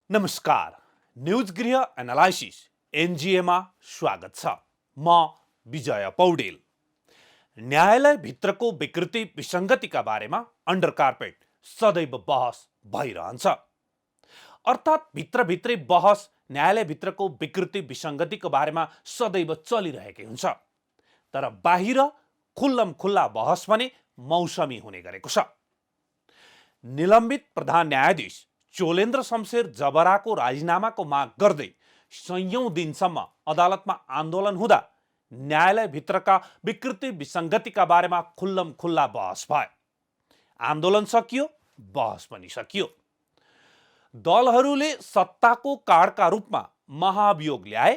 नमस्कार, न्यूज गृह एनालाइसिस एनजीएमा स्वागत छ। म विजय पौडेल। न्यायालय भित्रको विकृति विसङ्गतिका बारेमा अन्डर कार्पेट सदैव बहस भइरहन्छ। अर्थात् भित्रभित्रै बहस न्यायालय भित्रको विकृति विसङ्गतिको बारेमा सदैव चलिरहेकै हुन्छ। तर बाहिर खुल्लम खुल्ला बहस भने मौसमी हुने गरेको छ। निलम्बित प्रधान न्यायाधीश चोलेन्द्र शमशेर जबराको राजीनामाको माग गर्दै सयौं दिनसम्म अदालतमा आन्दोलन हुँदा न्यायालय भित्रका विकृति विसङ्गतिका बारेमा खुल्लम खुल्ला बहस भयो। आन्दोलन सकियो, बहस पनि सकियो। दलहरूले सत्ताको कार्डका रूपमा महाभियोग ल्याए,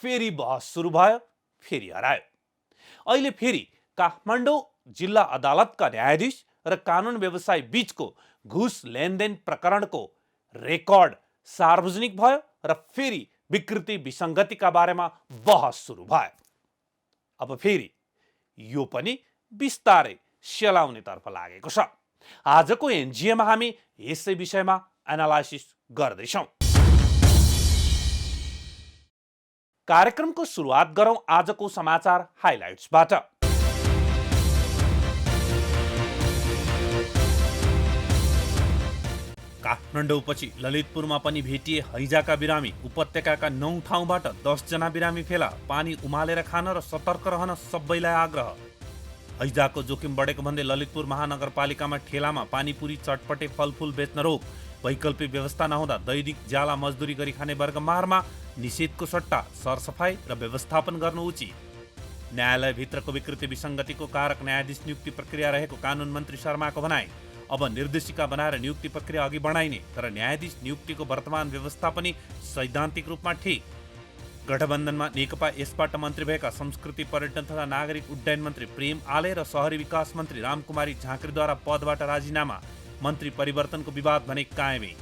फेरि बहस सुरु भयो, फेरि हरायो। अहिले फेरि काठमाडौँ जिल्ला अदालतका न्यायाधीश र कानुन व्यवसायी बीचको घुस लेनदेन प्रकरणको रेकर्ड सार्वजनिक भयो र फेरि विकृति विसङ्गतिका बारेमा बहस सुरु भयो। अब फेरि यो पनि बिस्तारै सेलाउनेतर्फ लागेको छ। आजको एनजिएमा हामी यसै विषयमा एनालाइसिस गर्दैछौँ। कार्यक्रमको सुरुवात गरौँ आजको समाचार हाइलाइट्सबाट। काठमाडौँपछि ललितपुरमा पनि भेटिए हैजाका बिरामी। उपत्यकाका 9 ठाउँबाट 10 जना बिरामी फेला। पानी उमालेर खान र सतर्क रहन सबैलाई आग्रह। हैजाको जोखिम बढेको भन्दै ललितपुर महानगरपालिकामा ठेलामा पानीपुरी चटपटे फलफुल बेच्न रोक। वैकल्पिक व्यवस्था नहुँदा दैनिक ज्याला मजदुरी गरी खाने वर्गमारमा निषेधको सट्टा सरसफाई र व्यवस्थापन गर्नु उचित। न्यायालयभित्रको विकृति विसङ्गतिको कारक न्यायाधीश नियुक्ति प्रक्रिया रहेको कानुन मन्त्री शर्माको भनाइ। अब निर्देशिका बनाएर नियुक्ति प्रक्रिया अघि बढाइने, तर न्यायाधीश नियुक्तिको वर्तमान व्यवस्था पनि सैद्धान्तिक रूपमा ठिक। गठबन्धनमा नेकपा यसबाट मन्त्री भएका संस्कृति पर्यटन तथा नागरिक उड्डयन मन्त्री प्रेम आले र शहरी विकास मन्त्री रामकुमारी झाँक्रीद्वारा पदबाट राजीनामा। मन्त्री परिवर्तनको विवाद भने कायमै।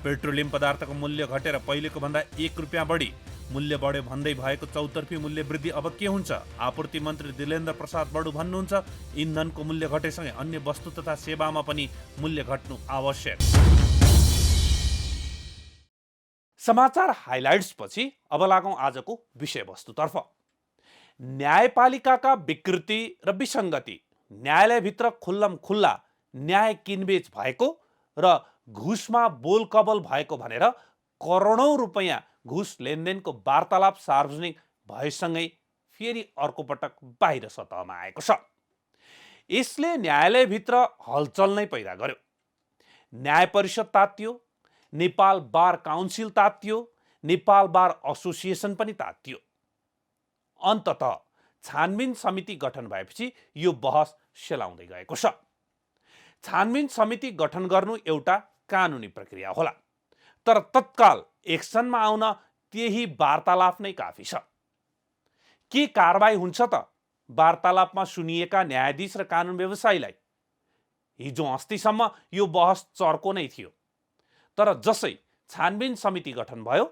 पेट्रोलियम पदार्थको मूल्य घटेर पहिलेको भन्दा 1 रुपियाँ बढी। मूल्य बढ्यो भन्दै भएको चौतर्फी मूल्य वृद्धि अब के हुन्छ? आपूर्ति मन्त्री दिलेन्द्र प्रसाद बडु भन्नुहुन्छ इन्धनको मूल्य घटेसँगै अन्य वस्तु तथा सेवामा पनि मूल्य घट्नु आवश्यक। समाचार हाइलाइट्स पछि अब लागौँ आजको विषयवस्तुतर्फ। न्यायपालिकाका विकृति र विसङ्गति, न्यायालयभित्र खुल्लम खुल्ला न्याय किनबेच भएको र घुसमा बोलकबल भएको भनेर करोडौं रुपैयाँ घुस लेनदेनको वार्तालाप सार्वजनिक भएसँगै फेरि अर्को पटक बाहिर सतहमा आएको छ। यसले न्यायालयभित्र हलचल नै पैदा गर्यो। न्याय परिषद तातियो, नेपाल बार काउन्सिल तातियो, नेपाल बार एसोसिएसन पनि तातियो। अन्ततः छानबिन समिति गठन भएपछि यो बहस सेलाउँदै गएको छ। छानबिन समिति गठन गर्नु एउटा कानुनी प्रक्रिया होला, तर तत्काल एक्सनमा आउन त्यही वार्तालाप नै काफी छ। के कारबाही हुन्छ त वार्तालापमा सुनिएका न्यायाधीश र कानुन व्यवसायीलाई? हिजो अस्तिसम्म यो बहस चर्को नै थियो, तर जसै छानबिन समिति गठन भयो,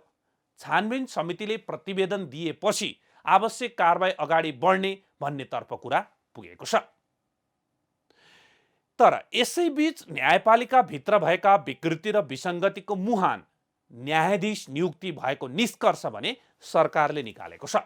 छानबिन समितिले प्रतिवेदन दिएपछि आवश्यक कारबाही अगाडि बढ्ने भन्नेतर्फ कुरा पुगेको छ। तर यसैबीच न्यायपालिका भित्र भएका विकृति र विसङ्गतिको मुहान न्यायाधीश नियुक्ति भएको निष्कर्ष भने सरकारले निकालेको छ।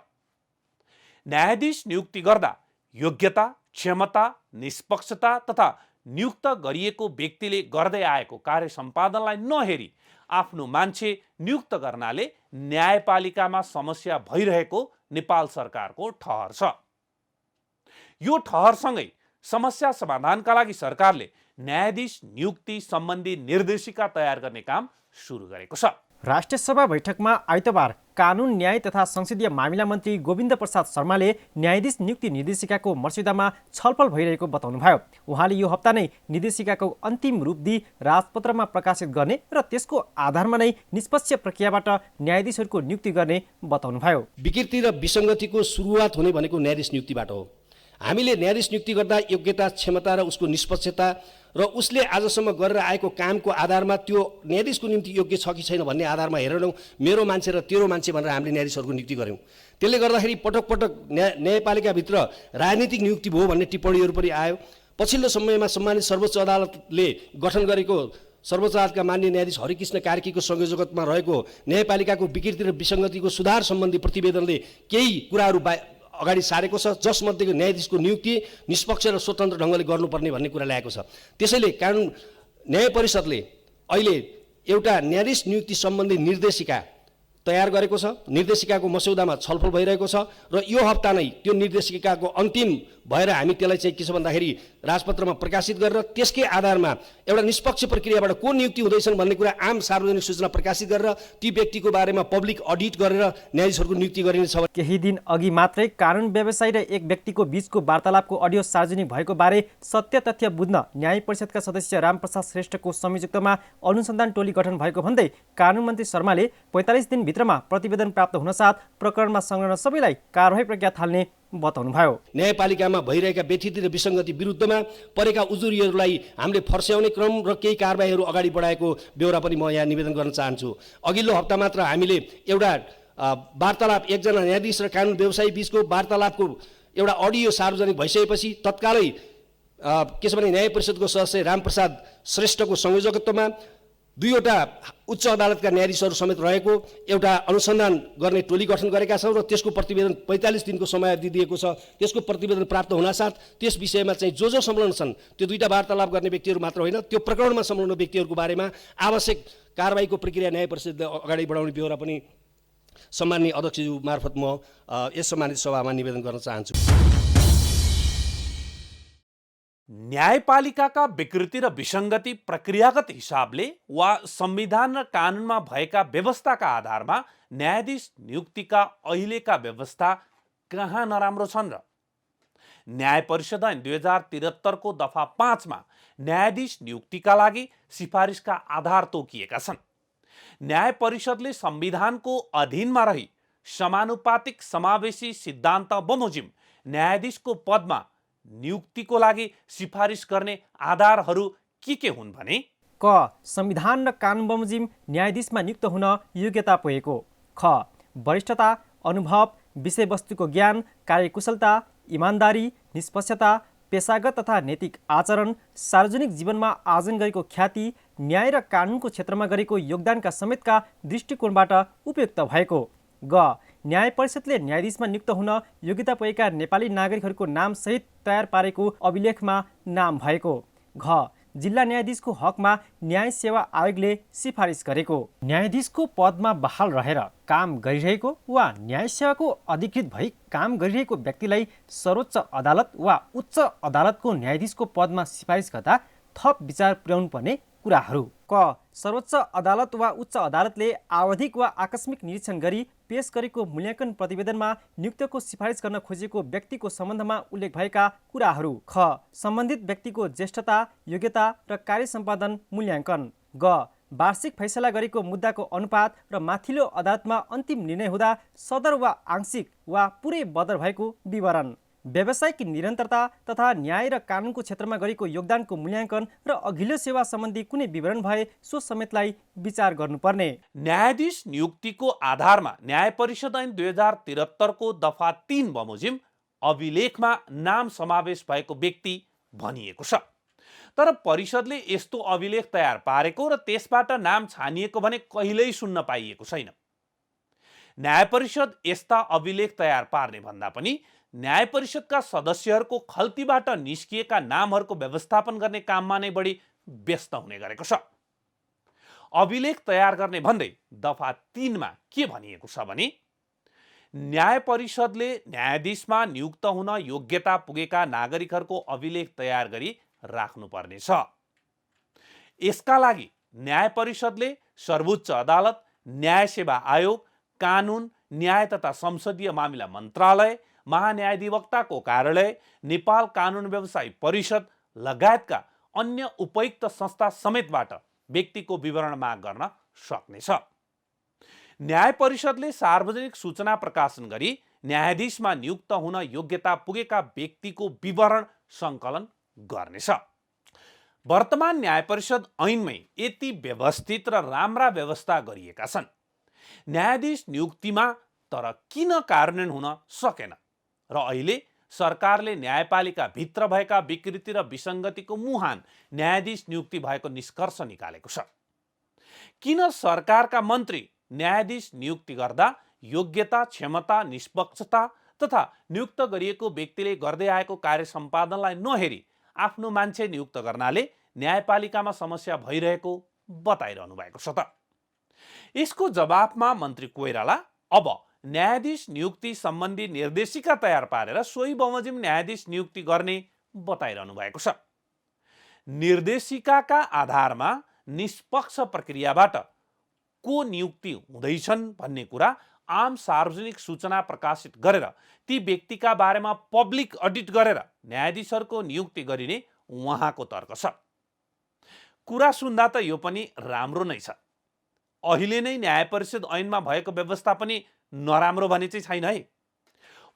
न्यायाधीश नियुक्ति गर्दा योग्यता, क्षमता, निष्पक्षता तथा नियुक्त गरिएको व्यक्तिले गर्दै आएको कार्य सम्पादनलाई नहेरी आफ्नो मान्छे नियुक्त गर्नाले न्यायपालिकामा समस्या भइरहेको नेपाल सरकारको ठहर छ। यो ठहरसँगै समस्या समाधानका लागि सरकारले न्यायाधीश नियुक्ति सम्बन्धी निर्देशिका तयार गर्ने काम सुरु गरेको छ। राष्ट्रिय सभा बैठकमा आइतबार कानुन, न्याय तथा संसदीय मामिला मन्त्री गोविन्द प्रसाद शर्माले न्यायाधीश नियुक्ति निर्देशिकाको मस्यौदामा छलफल भइरहेको बताउनुभयो। उहाँले यो हप्ता नै निर्देशिकाको अन्तिम रूप दिई राजपत्रमा प्रकाशित गर्ने र त्यसको आधारमा नै निष्पक्ष प्रक्रियाबाट न्यायाधीशहरूको नियुक्ति गर्ने बताउनुभयो। विकृति र विसङ्गतिको सुरुवात हुने भनेको न्यायाधीश नियुक्तिबाट हो। हामीले न्यायाधीश नियुक्ति गर्दा योग्यता, क्षमता र उसको निष्पक्षता र उसले आजसम्म गरेर आएको कामको आधारमा त्यो न्यायाधीशको निम्ति योग्य छ कि छैन भन्ने आधारमा हेरेनौँ। मेरो मान्छे र तेरो मान्छे भनेर हामीले न्यायाधीशहरूको नियुक्ति गऱ्यौँ। त्यसले गर्दाखेरि पटक पटक न्यायपालिकाभित्र राजनीतिक नियुक्ति भयो भन्ने टिप्पणीहरू पनि आयो। पछिल्लो समयमा सम्मानित सर्वोच्च अदालतले गठन गरेको सर्वोच्च अदालतका मान्य न्यायाधीश हरिकृष्ण कार्कीको संयोजकत्वमा रहेको न्यायपालिकाको विकृति र विसङ्गतिको सुधार सम्बन्धी प्रतिवेदनले केही कुराहरू अगाडि सारेको छ, जसमध्येको न्यायाधीशको नियुक्ति निष्पक्ष र स्वतन्त्र ढङ्गले गर्नुपर्ने भन्ने कुरा ल्याएको छ। त्यसैले कानुन न्याय परिषदले अहिले एउटा न्यायाधीश नियुक्ति सम्बन्धी निर्देशिका तयार गरेको छ। निर्देशिकाको मस्यौदामा छलफल भइरहेको छ र यो हप्ता नै त्यो निर्देशिकाको अन्तिम भएर हामी त्यसलाई चाहिँ के छ भन्दाखेरि राजपत्रमा प्रकाशित गरेर त्यसकै आधारमा एउटा निष्पक्ष प्रक्रियाबाट को नियुक्ति हुँदैछन् भन्ने कुरा आम सार्वजनिक सूचना प्रकाशित गरेर ती व्यक्तिको बारेमा पब्लिक अडिट गरेर न्यायाधीशहरूको नियुक्ति गरिनेछ। केही दिन अघि मात्रै कानुन व्यवसायी र एक व्यक्तिको बीचको वार्तालापको अडियो सार्वजनिक भएको बारे सत्य तथ्य बुझ्न न्याय परिषदका सदस्य रामप्रसाद श्रेष्ठको संयोजकत्वमा अनुसन्धान टोली गठन भएको भन्दै कानुन मन्त्री शर्माले 45 दिनभित्रमा प्रतिवेदन प्राप्त हुनसाथ प्रकरणमा संलग्न सबैलाई कारवाही प्रक्रिया थाल्ने बताउनुभयो। न्यायपालिकामा भइरहेका व्यथिति र विसङ्गति विरुद्धमा परेका उजुरीहरूलाई हामीले फर्स्याउने क्रम र केही कारबाहीहरू अगाडि बढाएको बेहोरा पनि म यहाँ निवेदन गर्न चाहन्छु। अघिल्लो हप्ता मात्र हामीले एउटा वार्तालाप एकजना न्यायाधीश र कानुन व्यवसायी बीचको वार्तालापको एउटा अडियो सार्वजनिक भइसकेपछि तत्कालै के छ भने न्याय परिषदको सदस्य रामप्रसाद श्रेष्ठको संयोजकत्वमा 2वटा उच्च अदालतका न्यायाधीशहरू समेत रहेको एउटा अनुसन्धान गर्ने टोली गठन गरेका छौँ र त्यसको प्रतिवेदन 45 दिनको समयावधि दिएको छ। त्यसको प्रतिवेदन प्राप्त हुनासाथ त्यस विषयमा चाहिँ जो संलग्न छन् त्यो 2टा वार्तालाप गर्ने व्यक्तिहरू मात्र होइन, त्यो प्रकरणमा संलग्न व्यक्तिहरूको बारेमा आवश्यक कारबाहीको प्रक्रिया न्याय परिषदले अगाडि बढाउने बेहोरा पनि सम्माननीय अध्यक्षज्यू मार्फत म यस सम्मानित सभामा निवेदन गर्न चाहन्छु। न्यायपालिकाका विकृति र विसङ्गति प्रक्रियागत हिसाबले वा संविधान र कानुनमा भएका व्यवस्थाका आधारमा न्यायाधीश नियुक्तिका अहिलेका व्यवस्था कहाँ नराम्रो छन् र? न्याय परिषद ऐन 2073 को दफा 5 मा न्यायाधीश नियुक्तिका लागि सिफारिसका आधार तोकिएका छन्। न्याय परिषदले संविधानको अधीनमा रही समानुपातिक समावेशी सिद्धान्त बमोजिम न्यायाधीशको पदमा नियुक्तिको लागि सिफारिस गर्ने आधारहरू के हुन् भने क संविधान र कानुन बमोजिम न्यायाधीशमा नियुक्त हुन योग्यता पुगेको, ख वरिष्ठता, अनुभव, विषयवस्तुको ज्ञान, कार्यकुशलता, इमान्दारी, निष्पक्षता, पेशागत तथा नैतिक आचरण, सार्वजनिक जीवनमा आर्जन गरेको ख्याति, न्याय र कानुनको क्षेत्रमा गरेको योगदानका समेतका दृष्टिकोणबाट उपयुक्त भएको, ग न्याय परिषदले न्यायाधीशमा नियुक्त हुन योग्यता पुगेका नेपाली नागरिकहरूको नामसहित तयार पारेको अभिलेखमा नाम भएको, घ जिल्ला न्यायाधीशको हकमा न्याय सेवा आयोगले सिफारिस गरेको। न्यायाधीशको पदमा बहाल रहेर काम गरिरहेको वा न्याय सेवाको अधिकृत भई काम गरिरहेको व्यक्तिलाई सर्वोच्च अदालत वा उच्च अदालतको न्यायाधीशको पदमा सिफारिस गर्दा थप विचार पुर्याउनु पर्ने कुराहरू, क सर्वोच्च अदालत वा उच्च अदालतले आवधिक वा आकस्मिक निरीक्षण गरी पेश गरेको मूल्याङ्कन प्रतिवेदनमा नियुक्तको सिफारिस गर्न खोजेको व्यक्तिको सम्बन्धमा उल्लेख भएका कुराहरू, ख सम्बन्धित व्यक्तिको ज्येष्ठता, योग्यता र कार्य सम्पादन मूल्याङ्कन, ग वार्षिक फैसला गरेको मुद्दाको अनुपात र माथिल्लो अदालतमा अन्तिम निर्णय हुँदा सदर वा आंशिक वा पुरै बदर भएको विवरण, व्यावसायिक निरन्तरता तथा न्याय र कानुनको क्षेत्रमा गरेको योगदानको मूल्याङ्कन र अघिल्लो सेवा सम्बन्धी कुनै विवरण भए सो समेतलाई विचार गर्नुपर्ने। न्यायाधीश नियुक्तिको आधारमा न्याय परिषद ऐन 2073 को दफा 3 बमोजिम अभिलेखमा नाम समावेश भएको व्यक्ति भनिएको छ। तर परिषदले यस्तो अभिलेख तयार पारेको र त्यसबाट नाम छानिएको भने कहिल्यै सुन्न पाइएको छैन। न्याय परिषद यस्ता अभिलेख तयार पार्ने भन्दा पनि न्याय परिषदका सदस्यहरूको खल्तीबाट निस्किएका नामहरूको व्यवस्थापन गर्ने काममा नै बढी व्यस्त हुने गरेको छ। अभिलेख तयार गर्ने भन्दै दफा 3 मा के भनिएको छ भने न्याय परिषदले न्यायाधीशमा नियुक्त हुन योग्यता पुगेका नागरिकहरूको अभिलेख तयार गरी राख्नुपर्नेछ। यसका लागि न्याय परिषदले सर्वोच्च अदालत, न्याय सेवा आयोग, कानुन, न्याय तथा संसदीय मामिला मन्त्रालय, महान्यायाधिवक्ताको कार्यालय, नेपाल कानुन व्यवसायी परिषद लगायतका अन्य उपयुक्त संस्था समेतबाट व्यक्तिको विवरण माग गर्न सक्नेछ। न्याय परिषदले सार्वजनिक सूचना प्रकाशन गरी न्यायाधीशमा नियुक्त हुन योग्यता पुगेका व्यक्तिको विवरण सङ्कलन गर्नेछ। वर्तमान न्याय परिषद ऐनमै यति व्यवस्थित र राम्रा व्यवस्था गरिएका छन्। न्यायाधीश नियुक्तिमा तर किन कार्यान्वयन हुन सकेन र अहिले सरकारले न्यायपालिका भित्र भएका विकृति र विसङ्गतिको मुहान न्यायाधीश नियुक्ति भएको निष्कर्ष निकालेको छ। किन सरकारका मन्त्री न्यायाधीश नियुक्ति गर्दा योग्यता, क्षमता, निष्पक्षता तथा नियुक्त गरिएको व्यक्तिले गर्दै आएको कार्य सम्पादनलाई नहेरी आफ्नो मान्छे नियुक्त गर्नाले न्यायपालिकामा समस्या भइरहेको बताइरहनु भएको छ त? यसको जवाफमा मन्त्री कोइराला अब न्यायाधीश नियुक्ति सम्बन्धी निर्देशिका तयार पारेर सोही बमोजिम न्यायाधीश नियुक्ति गर्ने बताइरहनु भएको छ। निर्देशिकाका आधारमा निष्पक्ष प्रक्रियाबाट को नियुक्ति हुँदैछन् भन्ने कुरा आम सार्वजनिक सूचना प्रकाशित गरेर ती व्यक्तिका बारेमा पब्लिक अडिट गरेर न्यायाधीशहरूको नियुक्ति गरिने उहाँको तर्क छ। कुरा सुन्दा त यो पनि राम्रो नै छ। अहिले नै न्याय परिषद ऐनमा भएको व्यवस्था पनि नराम्रो भने चाहिँ छैन है।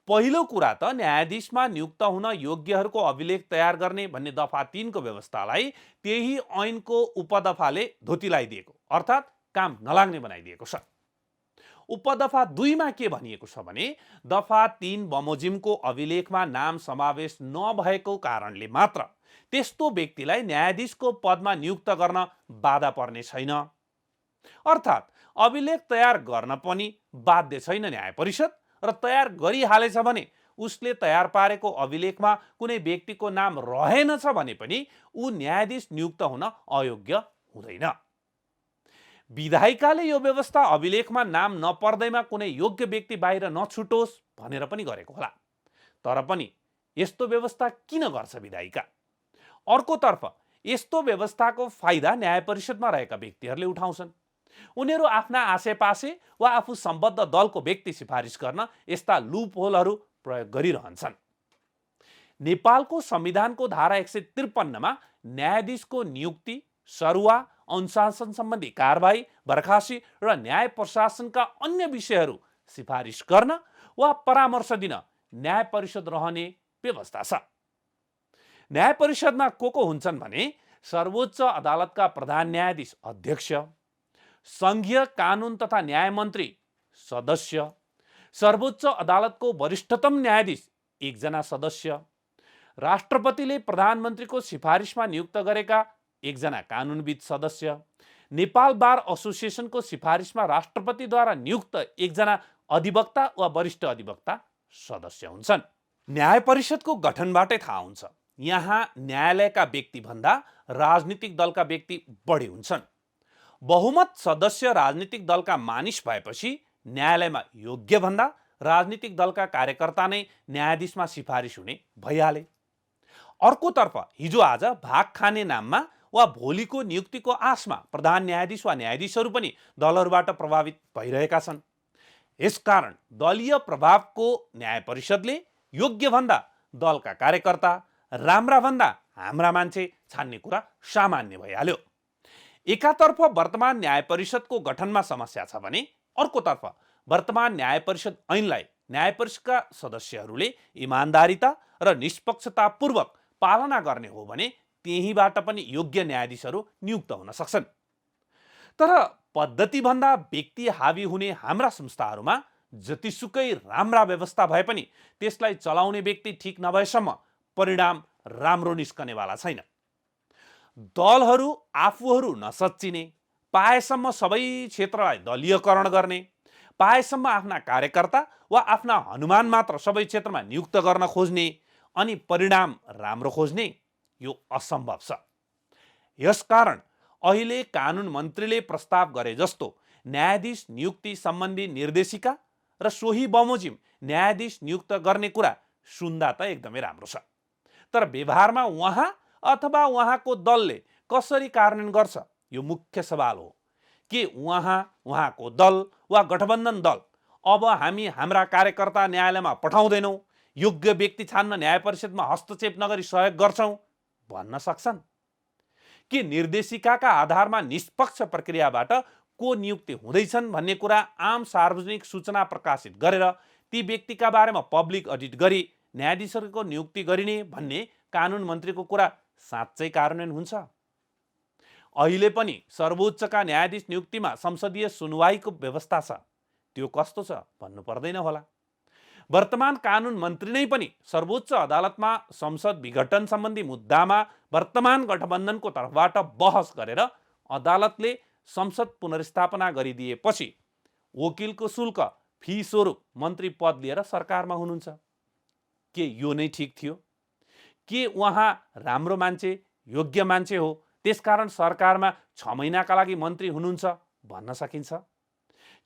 पहिलो कुरा त न्यायाधीशमा नियुक्त हुन योग्यहरूको अभिलेख तयार गर्ने भन्ने दफा 3 को व्यवस्थालाई त्यही ऐनको उपदफाले धोतिलाइदिएको अर्थात् काम नलाग्ने बनाइदिएको छ। उपदफा 2 मा के भनिएको छ भने दफा 3 बमोजिमको अभिलेखमा नाम समावेश नभएको कारणले मात्र त्यस्तो व्यक्तिलाई न्यायाधीशको पदमा नियुक्त गर्न बाधा पर्ने छैन। अर्थात् अभिलेख तयार गर्न पनि बाध्य छैन न्याय परिषद र तयार गरिहालेछ भने उसले तयार पारेको अभिलेखमा कुनै व्यक्तिको नाम रहेनछ भने पनि ऊ न्यायाधीश नियुक्त हुन अयोग्य हुँदैन। विधायिकाले यो व्यवस्था अभिलेखमा नाम नपर्दैमा कुनै योग्य व्यक्ति बाहिर नछुटोस् भनेर पनि गरेको होला। तर पनि यस्तो व्यवस्था किन गर्छ विधायिका? अर्कोतर्फ यस्तो व्यवस्थाको फाइदा न्याय परिषदमा रहेका व्यक्तिहरूले उठाउँछन्। उनीहरू आफ्ना आसेपासे वा आफू सम्बद्ध दलको व्यक्ति सिफारिस गर्न यस्ता लुप होलहरू प्रयोग गरिरहन्छन्। नेपालको संविधानको धारा 153 मा न्यायाधीशको नियुक्ति, सरुवा, अनुशासन सम्बन्धी कारबाही, बर्खासी र न्याय प्रशासनका अन्य विषयहरू सिफारिस गर्न वा परामर्श दिन न्याय परिषद रहने व्यवस्था छ। न्याय परिषदमा को हुन्छन् भने सर्वोच्च अदालतका प्रधान न्यायाधीश अध्यक्ष, संघीय कानुन तथा न्याय मन्त्री सदस्य, सर्वोच्च अदालतको वरिष्ठतम न्यायाधीश 1 जना सदस्य, राष्ट्रपतिले प्रधानमन्त्रीको सिफारिसमा नियुक्त गरेका 1 जना कानुनविद सदस्य, नेपाल बार एसोसिएसनको सिफारिसमा राष्ट्रपतिद्वारा नियुक्त 1 जना अधिवक्ता वा वरिष्ठ अधिवक्ता सदस्य हुन्छन्। न्याय परिषदको गठनबाटै थाहा हुन्छ यहाँ न्यायालयका व्यक्ति भन्दा राजनीतिक दलका व्यक्ति बढी हुन्छन्। बहुमत सदस्य राजनीतिक दलका मानिस भएपछि न्यायालयमा योग्य भन्दा राजनीतिक दलका कार्यकर्ता नै न्यायाधीशमा सिफारिस हुने भइहाले। अर्कोतर्फ हिजो आज भाग खाने नाममा वा भोलिको नियुक्तिको आशमा प्रधान न्यायाधीश वा न्यायाधीशहरू पनि दलहरूबाट प्रभावित भइरहेका छन्। यसकारण दलीय प्रभावको न्याय परिषदले योग्य भन्दा दलका कार्यकर्ता, राम्रा भन्दा हाम्रा मान्छे छान्ने कुरा सामान्य भइहाल्यो। एकातर्फ वर्तमान न्याय परिषदको गठनमा समस्या छ भने अर्कोतर्फ वर्तमान न्याय परिषद ऐनलाई न्याय परिषदका सदस्यहरूले इमान्दारिता र निष्पक्षतापूर्वक पालना गर्ने हो भने त्यहीबाट पनि योग्य न्यायाधीशहरू नियुक्त हुन सक्छन्। तर पद्धतिभन्दा व्यक्ति हावी हुने हाम्रा संस्थाहरूमा जतिसुकै राम्रा व्यवस्था भए पनि त्यसलाई चलाउने व्यक्ति ठिक नभएसम्म परिणाम राम्रो निस्कनेवाला छैन। दलहरू आफूहरू नसच्चिने, पाएसम्म सबै क्षेत्रलाई दलीयकरण गर्ने, पाएसम्म आफ्ना कार्यकर्ता वा आफ्ना हनुमान मात्र सबै क्षेत्रमा नियुक्त गर्न खोज्ने अनि परिणाम राम्रो खोज्ने यो असम्भव छ। यसकारण अहिले कानुन मन्त्रीले प्रस्ताव गरे जस्तो न्यायाधीश नियुक्ति सम्बन्धी निर्देशिका र सोही बमोजिम न्यायाधीश नियुक्त गर्ने कुरा सुन्दा त एकदमै राम्रो छ। तर व्यवहारमा उहाँ अथवा उहाँको दलले कसरी कार्यान्वयन गर्छ यो मुख्य सवाल हो। के उहाँको दल वा गठबन्धन दल अब हामी हाम्रा कार्यकर्ता न्यायालयमा पठाउँदैनौँ, योग्य व्यक्ति छान्न न्याय परिषदमा हस्तक्षेप नगरी सहयोग गर्छौँ भन्न सक्छन्? के निर्देशिकाका आधारमा निष्पक्ष प्रक्रियाबाट को नियुक्ति हुँदैछन् भन्ने कुरा आम सार्वजनिक सूचना प्रकाशित गरेर ती व्यक्तिका बारेमा पब्लिक अडिट गरी न्यायाधीशहरूको नियुक्ति गरिने भन्ने कानुन मन्त्रीको कुरा साँच्चै कार्यान्वयन हुन्छ? अहिले पनि सर्वोच्चका न्यायाधीश नियुक्तिमा संसदीय सुनवाईको व्यवस्था छ, त्यो कस्तो छ भन्नु पर्दैन होला। वर्तमान कानुन मन्त्री नै पनि सर्वोच्च अदालतमा संसद विघटन सम्बन्धी मुद्दामा वर्तमान गठबन्धनको तर्फबाट बहस गरेर अदालतले संसद पुनर्स्थापना गरिदिएपछि वकिलको शुल्क फी स्वरूप मन्त्री पद लिएर सरकारमा हुनुहुन्छ। के यो नै ठिक थियो? के उहाँ राम्रो मान्छे, योग्य मान्छे हो, त्यसकारण सरकारमा 6 महिनाका लागि मन्त्री हुनुहुन्छ भन्न सकिन्छ?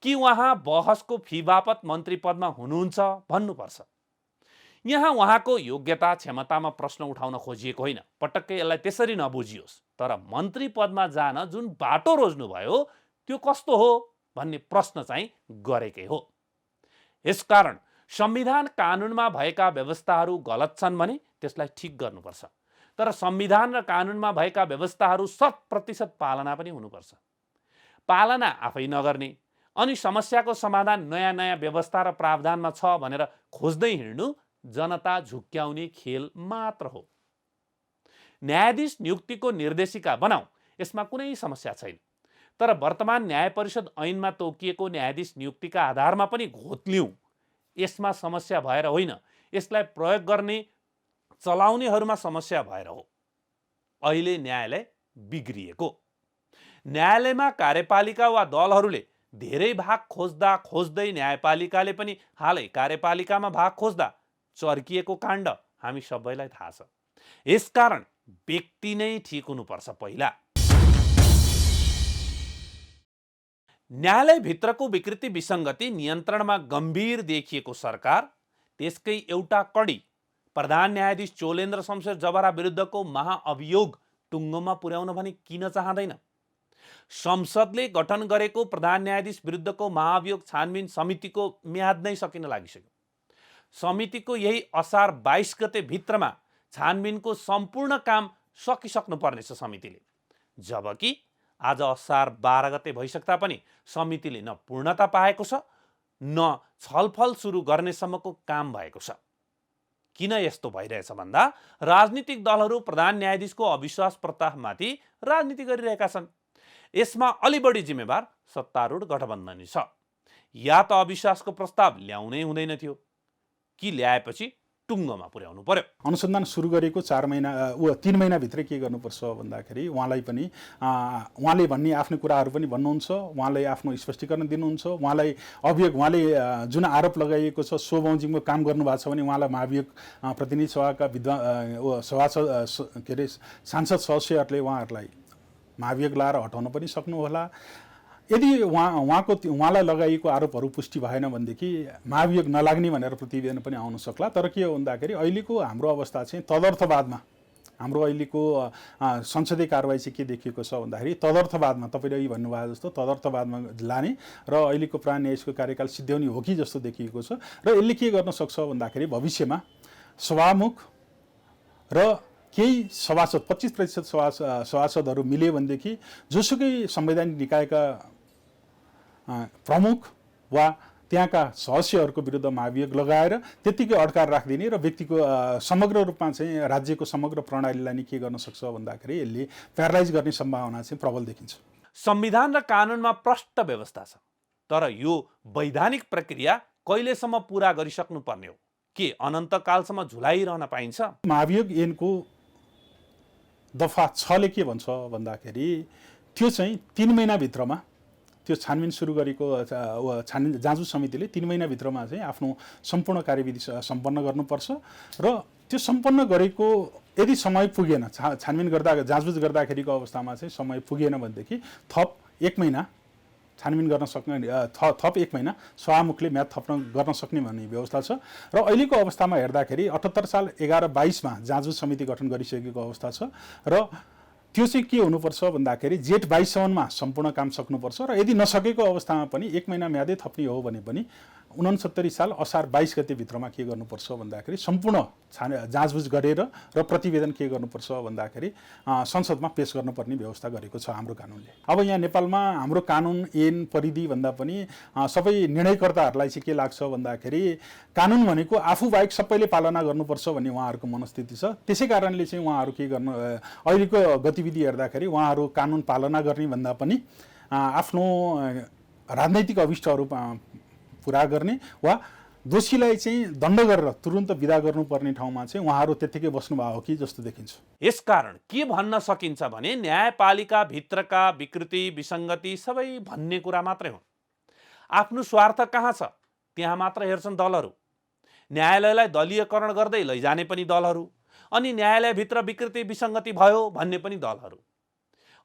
कि उहाँ बहसको फी बापत मन्त्री पदमा हुनुहुन्छ भन्नुपर्छ? यहाँ उहाँको योग्यता क्षमतामा प्रश्न उठाउन खोजिएको होइन, पटक्कै यसलाई त्यसरी नबुझियोस्। तर मन्त्री पदमा जान जुन बाटो रोज्नुभयो त्यो कस्तो हो भन्ने प्रश्न चाहिँ गरेकै हो। यसकारण संविधान कानुनमा भएका व्यवस्थाहरू गलत छन् भने त्यसलाई ठिक गर्नुपर्छ, तर संविधान र कानुनमा भएका व्यवस्थाहरू 100% पालना पनि हुनुपर्छ। पालना आफै नगर्ने अनि समस्याको समाधान नयाँ नयाँ व्यवस्था र प्रावधानमा छ भनेर खोज्दै हिँड्नु जनता झुक्क्याउने खेल मात्र हो। न्यायाधीश नियुक्तिको निर्देशिका बनाऊ, यसमा कुनै समस्या छैन। तर वर्तमान न्याय परिषद ऐनमा तोकिएको न्यायाधीश नियुक्तिका आधारमा पनि घोत्ल्यौँ, यसमा समस्या भएर होइन, यसलाई प्रयोग गर्ने चलाउनेहरूमा समस्या भएर हो। अहिले न्यायालय बिग्रिएको। न्यायालयमा कार्यपालिका वा दलहरूले धेरै भाग खोज्दा खोज्दै न्यायपालिकाले पनि हालै कार्यपालिकामा भाग खोज्दा चर्किएको काण्ड हामी सबैलाई थाहा छ। यसकारण व्यक्ति नै ठिक हुनुपर्छ पहिला। न्यायालयभित्रको विकृति विसङ्गति नियन्त्रणमा गम्भीर देखिएको सरकार त्यसकै एउटा कडी प्रधान न्यायाधीश चोलेन्द्र शमशेर जबरा विरुद्धको महाअभियोग टुङ्गोमा पुर्याउन भने किन चाहँदैन? संसदले गठन गरेको प्रधान न्यायाधीश विरुद्धको महाअभियोग छानबिन समितिको म्याद नै सकिन लागिसक्यो। समितिको यही असार 22 गते भित्रमा छानबिनको सम्पूर्ण काम सकिसक्नु पर्नेछ समितिले, जबकि आज असार 12 गते भइसक्दा पनि समितिले न पूर्णता पाएको छ न छलफल सुरु गर्नेसम्मको काम भएको छ। किन यस्तो भइरहेछ भन्दा राजनीतिक दलहरू प्रधान न्यायाधीशको अविश्वास प्रस्तावमाथि राजनीति गरिरहेका छन्। यसमा अलि बढी जिम्मेवार सत्तारूढ गठबन्धन छ। या त अविश्वासको प्रस्ताव ल्याउनै हुँदैन थियो कि ल्याएपछि टुङ्गोमा पुर्याउनु पर्यो। अनुसन्धान सुरु गरेको 3 महिनाभित्रै के गर्नुपर्छ भन्दाखेरि उहाँलाई पनि उहाँले भन्ने आफ्नो कुराहरू पनि भन्नुहुन्छ, उहाँले आफ्नो स्पष्टीकरण दिनुहुन्छ। उहाँलाई अभियोग, उहाँले जुन आरोप लगाइएको छ सो बमोजिमको काम गर्नुभएको छ भने उहाँलाई महाभियोग प्रतिनिधि सभाका सांसद सदस्यहरूले उहाँहरूलाई महाभियोग लाएर हटाउन पनि सक्नुहोला। यदि उहाँलाई लगाइएको आरोपहरू पुष्टि भएन भनेदेखि महाभियोग नलाग्ने भनेर प्रतिवेदन पनि आउन सक्ला। तर के हो भन्दाखेरि अहिलेको हाम्रो अवस्था चाहिँ तदर्थवादमा, हाम्रो अहिलेको संसदीय कारबाही चाहिँ के देखिएको छ भन्दाखेरि तदर्थवादमा, तपाईँले अघि भन्नुभयो जस्तो तदर्थवादमा लाने र अहिलेको प्रधान न्यायाधीशको कार्यकाल सिद्ध्याउने हो कि जस्तो देखिएको छ। र यसले के गर्न सक्छ भन्दाखेरि भविष्यमा सभामुख र केही सभासद 25% सभासदहरू मिले भनेदेखि जोसुकै संवैधानिक निकायका प्रमुख वा त्यहाँका सदस्यहरूको विरुद्ध महाभियोग लगाएर त्यतिकै अड्कार राखिदिने र व्यक्तिको समग्र रूपमा चाहिँ राज्यको समग्र प्रणालीलाई नै के गर्न सक्छ भन्दाखेरि यसले प्यारालाइज गर्ने सम्भावना चाहिँ प्रबल देखिन्छ। संविधान र कानुनमा प्रष्ट व्यवस्था छ, तर यो वैधानिक प्रक्रिया कहिलेसम्म पूरा गरिसक्नु पर्ने हो? के अनन्तकालसम्म झुलाइरहन पाइन्छ? महाभियोग ऐनको दफा 6 ले के भन्छ भन्दाखेरि त्यो चाहिँ 3 महिनाभित्रमा त्यो छानबिन सुरु गरेको जाँच समितिले 3 महिनाभित्रमा चाहिँ आफ्नो सम्पूर्ण कार्यविधि सम्पन्न गर्नुपर्छ र त्यो सम्पन्न गरेको यदि समय पुगेन, छानबिन गर्दा जाँचबुझ गर्दाखेरिको अवस्थामा चाहिँ समय पुगेन भनेदेखि थप 1 महिना छानबिन गर्न सक्ने, थप 1 महिना सभामुखले म्याद थप्न गर्न सक्ने भन्ने व्यवस्था छ। र अहिलेको अवस्थामा हेर्दाखेरि 78 साल 11-22 मा जाँचबुझ समिति गठन गरिसकेको अवस्था छ र त्यो चाहिँ के हुनुपर्छ भन्दाखेरि जेठ 22 सम्ममा सम्पूर्ण काम सक्नुपर्छ र यदि नसकेको अवस्थामा पनि 1 महिना म्यादै थप्ने हो भने पनि 69 साल असार 22 गते भित्रमा के गर्नुपर्छ भन्दाखेरि सम्पूर्ण जाँचबुझ गरेर र प्रतिवेदन के गर्नुपर्छ भन्दाखेरि संसदमा पेश गर्नुपर्ने व्यवस्था गरेको छ हाम्रो कानुनले। अब यहाँ नेपालमा हाम्रो कानुन ऐन परिधि भन्दा पनि सबै निर्णयकर्ताहरूलाई चाहिँ के लाग्छ भन्दाखेरि कानुन भनेको आफू बाहेक सबैले पालना गर्नुपर्छ भन्ने उहाँहरूको मनस्थिति छ। त्यसै कारणले चाहिँ उहाँहरू के गर्नु, अहिलेको गतिविधि हेर्दाखेरि उहाँहरू कानुन पालना गर्ने भन्दा पनि आफ्नो राजनैतिक अभिष्टहरू पुरा गर्ने वा दोषीलाई चाहिँ दण्ड गरेर तुरुन्त विदा गर्नुपर्ने ठाउँमा चाहिँ उहाँहरू त्यत्तिकै बस्नुभएको हो कि जस्तो देखिन्छ। यसकारण के भन्न सकिन्छ भने न्यायपालिका भित्रका विकृति विसङ्गति सबै भन्ने कुरा मात्रै हुन्। आफ्नो स्वार्थ कहाँ छ त्यहाँ मात्र हेर्छन् दलहरू। न्यायालयलाई दलीयकरण गर्दै लैजाने पनि दलहरू, अनि न्यायालयभित्र विकृति विसङ्गति भयो भन्ने पनि दलहरू,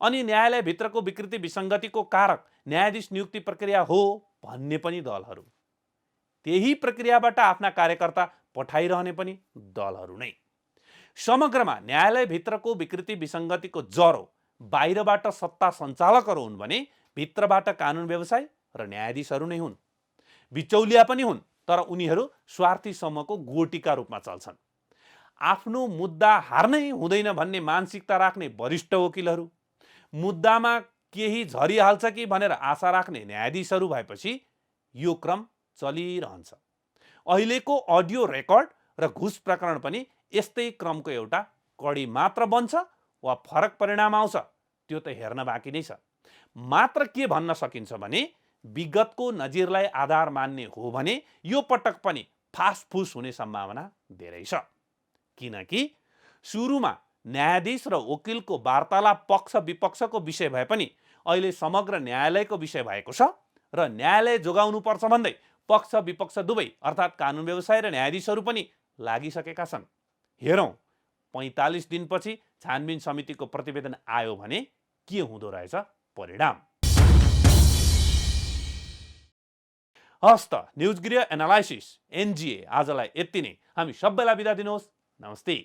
अनि न्यायालयभित्रको विकृति विसङ्गतिको कारक न्यायाधीश नियुक्ति प्रक्रिया हो भन्ने पनि दलहरू, त्यही प्रक्रियाबाट आफ्ना कार्यकर्ता पठाइरहने पनि दलहरू नै। समग्रमा न्यायालयभित्रको विकृति विसङ्गतिको जरो बाहिरबाट सत्ता सञ्चालकहरू हुन् भने भित्रबाट कानुन व्यवसायी र न्यायाधीशहरू नै हुन्। बिचौलिया पनि हुन्, तर उनीहरू स्वार्थीसम्मको गोटीका रूपमा चल्छन्। आफ्नो मुद्दा हार्नै हुँदैन भन्ने मानसिकता राख्ने वरिष्ठ वकिलहरू, मुद्दामा केही झरिहाल्छ कि भनेर आशा राख्ने न्यायाधीशहरू भएपछि यो क्रम चलिरहन्छ। अहिलेको अडियो रेकर्ड र घुस प्रकरण पनि यस्तै क्रमको एउटा कडी मात्र बन्छ वा फरक परिणाम आउँछ त्यो त हेर्न बाँकी नै छ। मात्र के भन्न सकिन्छ भने विगतको नजिरलाई आधार मान्ने हो भने यो पटक पनि फासफुस हुने सम्भावना धेरै छ। किनकि सुरुमा न्यायाधीश र वकिलको वार्तालाप पक्ष विपक्षको विषय भए पनि अहिले समग्र न्यायालयको विषय भएको छ र न्यायालय जोगाउनुपर्छ भन्दै पक्ष विपक्ष दुवै अर्थात् कानुन व्यवसायी र न्यायाधीशहरू पनि लागिसकेका छन्। हेरौँ 45 दिनपछि छानबिन समितिको प्रतिवेदन आयो भने के हुँदो रहेछ परिणाम। हस् त न्युज गृह एनालाइसिस NGA आजलाई यति नै। हामी सबैलाई बिदा दिनुहोस्। नमस्ते।